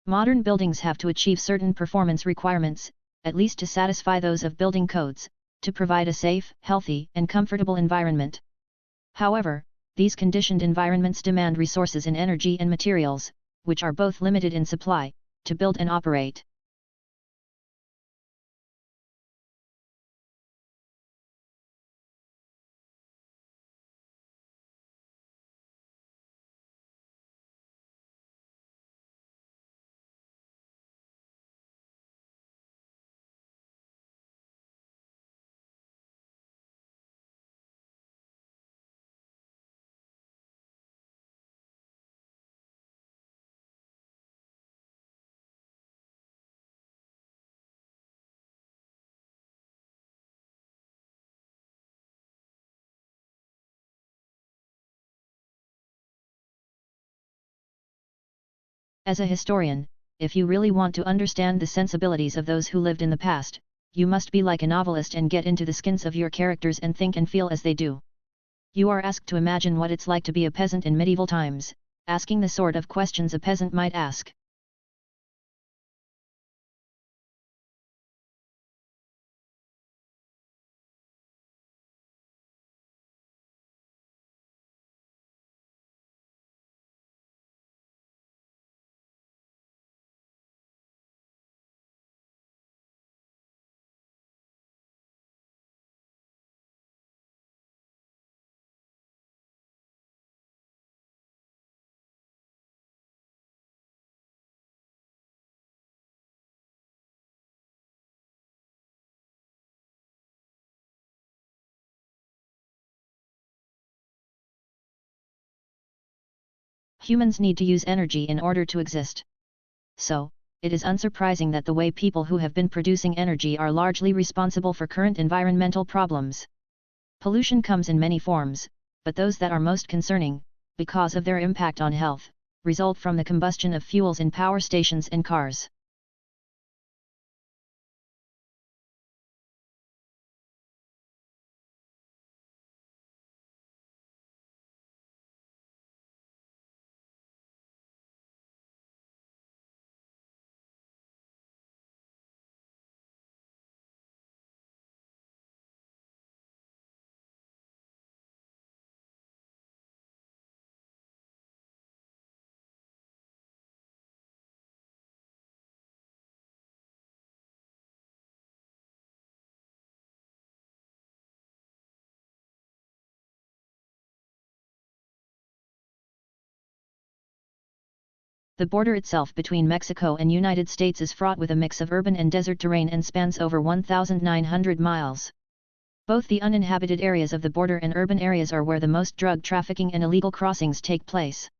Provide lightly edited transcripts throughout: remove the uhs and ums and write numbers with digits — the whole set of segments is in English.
Modern buildings have to achieve certain performance requirements, at least to satisfy those of building codes, to provide a safe, healthy, and comfortable environment. However, these conditioned environments demand resources in energy and materials, which are both limited in supply, to build and operate. As a historian, if you really want to understand the sensibilities of those who lived in the past, you must be like a novelist and get into the skins of your characters and think and feel as they do. You are asked to imagine what it's like to be a peasant in medieval times, asking the sort of questions a peasant might ask. Humans need to use energy in order to exist. So, it is unsurprising that the way people who have been producing energy are largely responsible for current environmental problems. Pollution comes in many forms, but those that are most concerning, because of their impact on health, result from the combustion of fuels in power stations and cars. The border itself between Mexico and United States is fraught with a mix of urban and desert terrain and spans over 1,900 miles. Both the uninhabited areas of the border and urban areas are where the most drug trafficking and illegal crossings take place.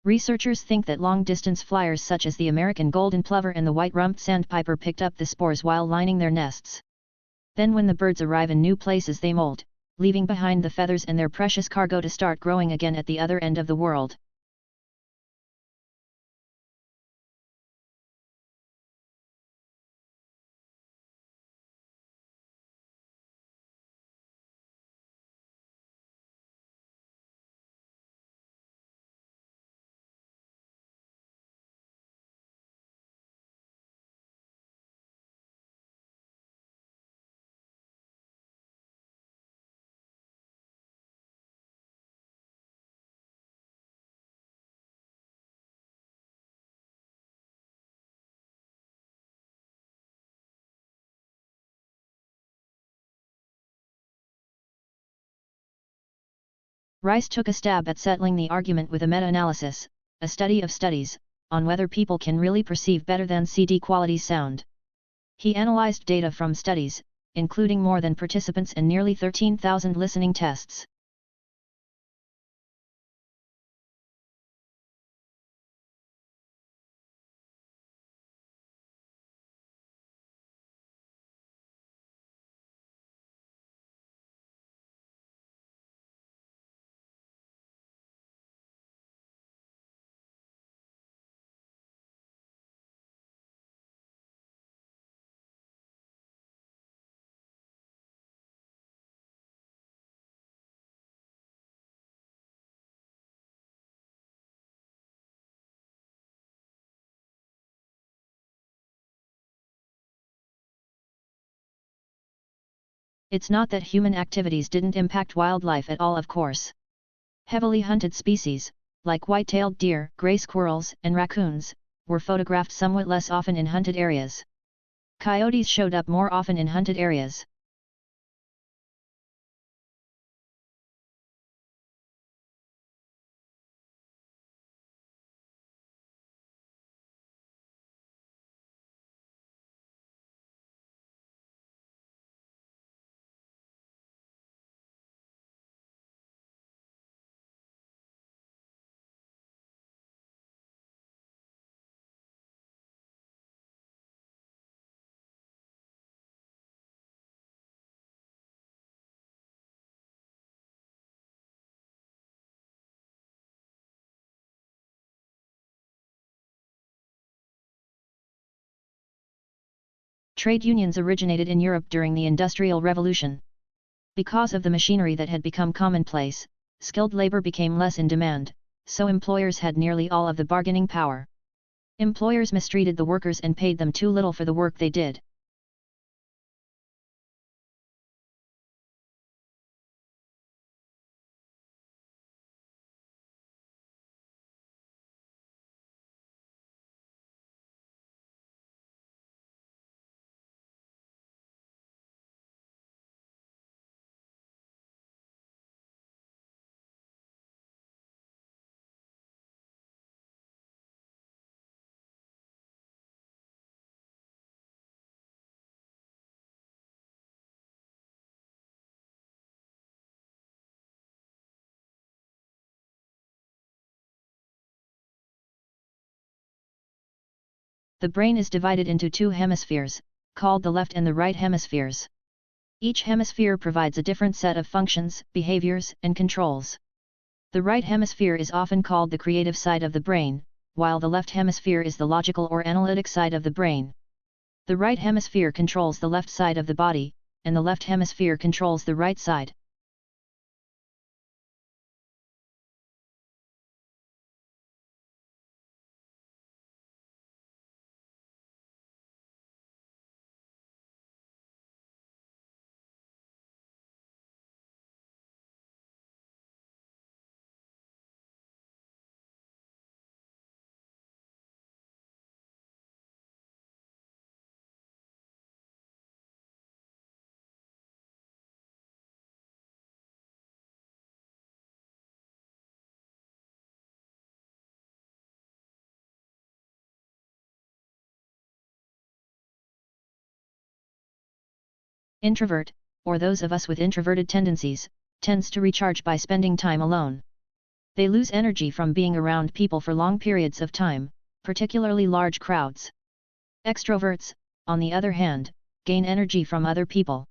Researchers think that long-distance flyers such as the American golden plover and the white-rumped sandpiper picked up the spores while lining their nests. Then when the birds arrive in new places they molt, leaving behind the feathers and their precious cargo to start growing again at the other end of the world. Rice took a stab at settling the argument with a meta-analysis, a study of studies, on whether people can really perceive better than CD quality sound. He analyzed data from studies, including more than participants and nearly 13,000 listening tests. It's not that human activities didn't impact wildlife at all, of course. Heavily hunted species, like white-tailed deer, gray squirrels, and raccoons, were photographed somewhat less often in hunted areas. Coyotes showed up more often in hunted areas. Trade unions originated in Europe during the Industrial Revolution. Because of the machinery that had become commonplace, skilled labor became less in demand, so employers had nearly all of the bargaining power. Employers mistreated the workers and paid them too little for the work they did. The brain is divided into two hemispheres, called the left and the right hemispheres. Each hemisphere provides a different set of functions, behaviors, and controls. The right hemisphere is often called the creative side of the brain, while the left hemisphere is the logical or analytic side of the brain. The right hemisphere controls the left side of the body, and the left hemisphere controls the right side. Introvert, or those of us with introverted tendencies, tends to recharge by spending time alone. They lose energy from being around people for long periods of time, particularly large crowds. Extroverts, on the other hand, gain energy from other people.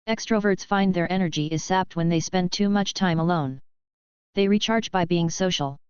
Extroverts find their energy is sapped when they spend too much time alone. They recharge by being social.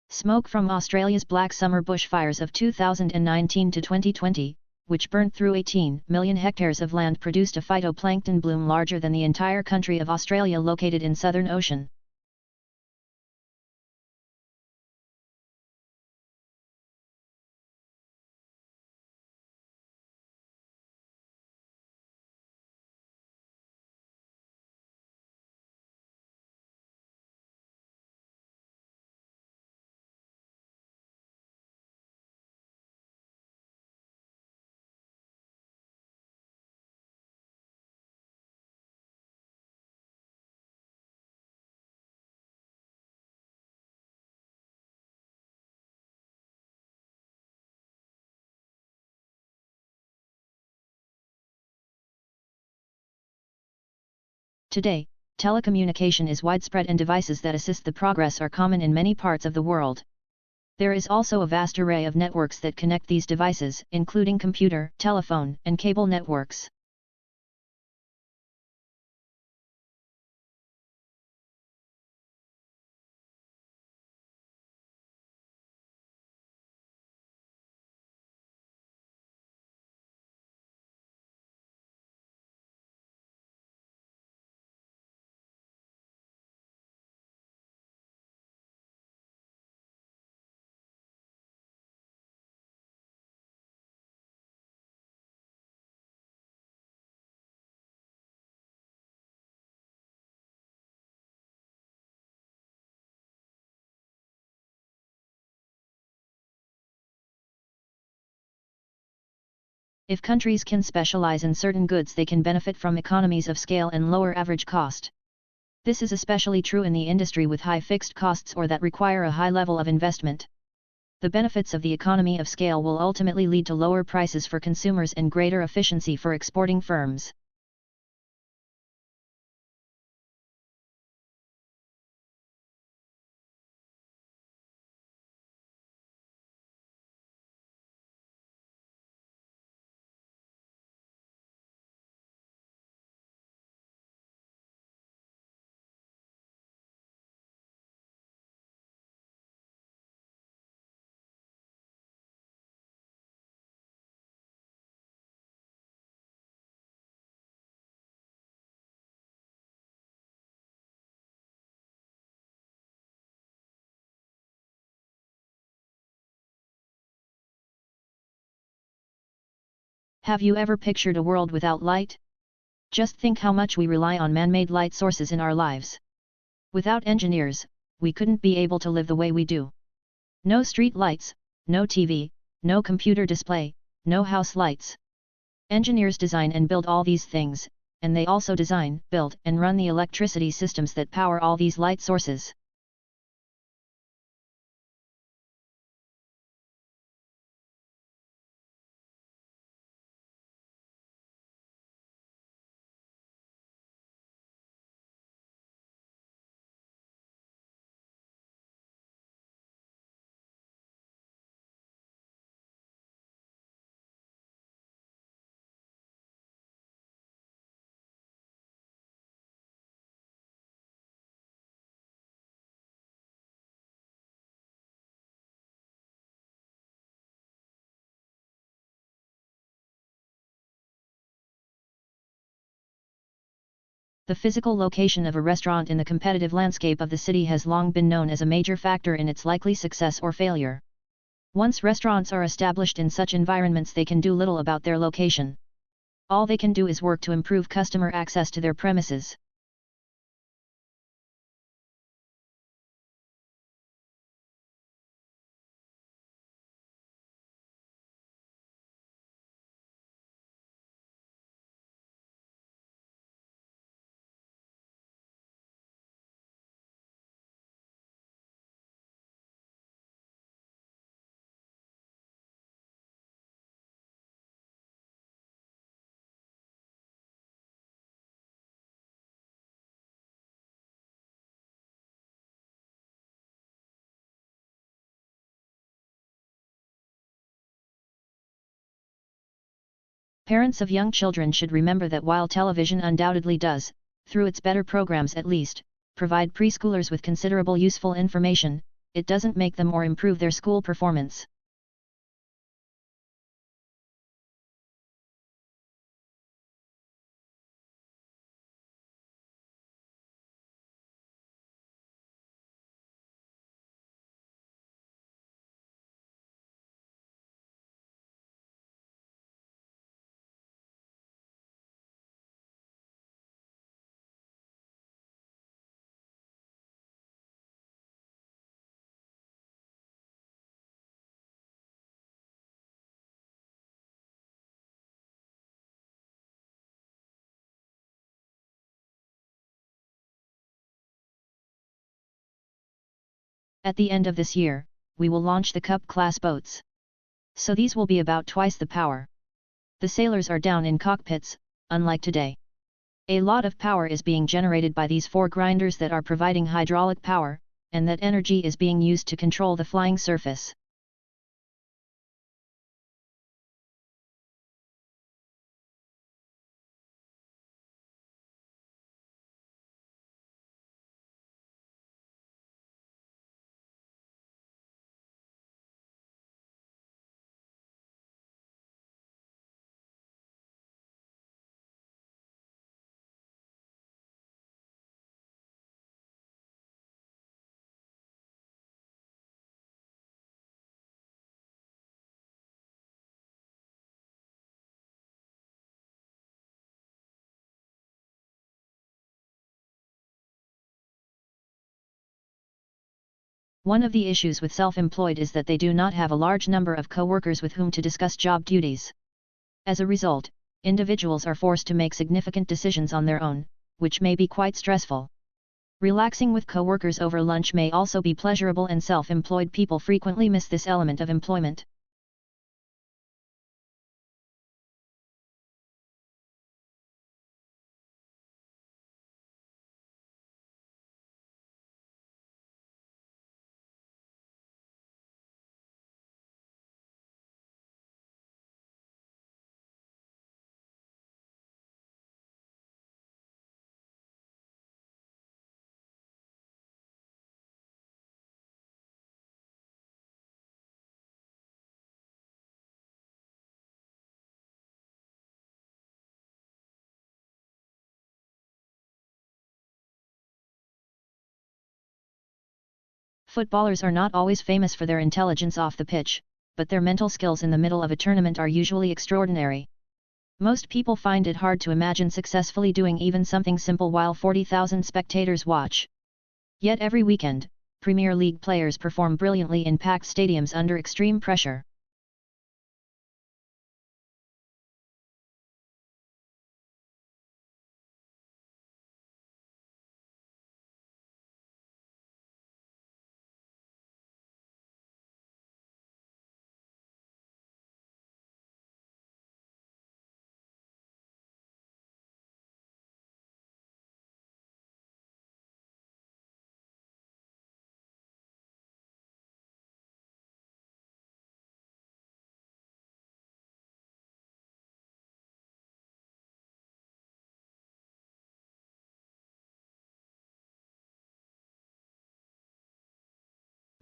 Smoke from Australia's Black Summer bushfires of 2019 to 2020, which burnt through 18 million hectares of land, produced a phytoplankton bloom larger than the entire country of Australia located in Southern Ocean. Today, telecommunication is widespread and devices that assist the progress are common in many parts of the world. There is also a vast array of networks that connect these devices, including computer, telephone, and cable networks. If countries can specialize in certain goods, they can benefit from economies of scale and lower average cost. This is especially true in the industry with high fixed costs or that require a high level of investment. The benefits of the economy of scale will ultimately lead to lower prices for consumers and greater efficiency for exporting firms. Have you ever pictured a world without light? Just think how much we rely on man-made light sources in our lives. Without engineers, we couldn't be able to live the way we do. No street lights, no TV, no computer display, no house lights. Engineers design and build all these things, and they also design, build, and run the electricity systems that power all these light sources. The physical location of a restaurant in the competitive landscape of the city has long been known as a major factor in its likely success or failure. Once restaurants are established in such environments, they can do little about their location. All they can do is work to improve customer access to their premises. Parents of young children should remember that while television undoubtedly does, through its better programs at least, provide preschoolers with considerable useful information, it doesn't make them or improve their school performance. At the end of this year, we will launch the Cup class boats. So these will be about twice the power. The sailors are down in cockpits, unlike today. A lot of power is being generated by these 4 grinders that are providing hydraulic power, and that energy is being used to control the flying surface. One of the issues with self-employed is that they do not have a large number of co-workers with whom to discuss job duties. As a result, individuals are forced to make significant decisions on their own, which may be quite stressful. Relaxing with co-workers over lunch may also be pleasurable, and self-employed people frequently miss this element of employment. Footballers are not always famous for their intelligence off the pitch, but their mental skills in the middle of a tournament are usually extraordinary. Most people find it hard to imagine successfully doing even something simple while 40,000 spectators watch. Yet every weekend, Premier League players perform brilliantly in packed stadiums under extreme pressure.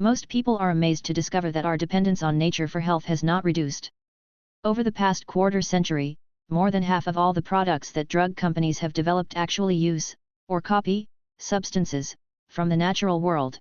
Most people are amazed to discover that our dependence on nature for health has not reduced. Over the past quarter century, more than half of all the products that drug companies have developed actually use, or copy, substances from the natural world.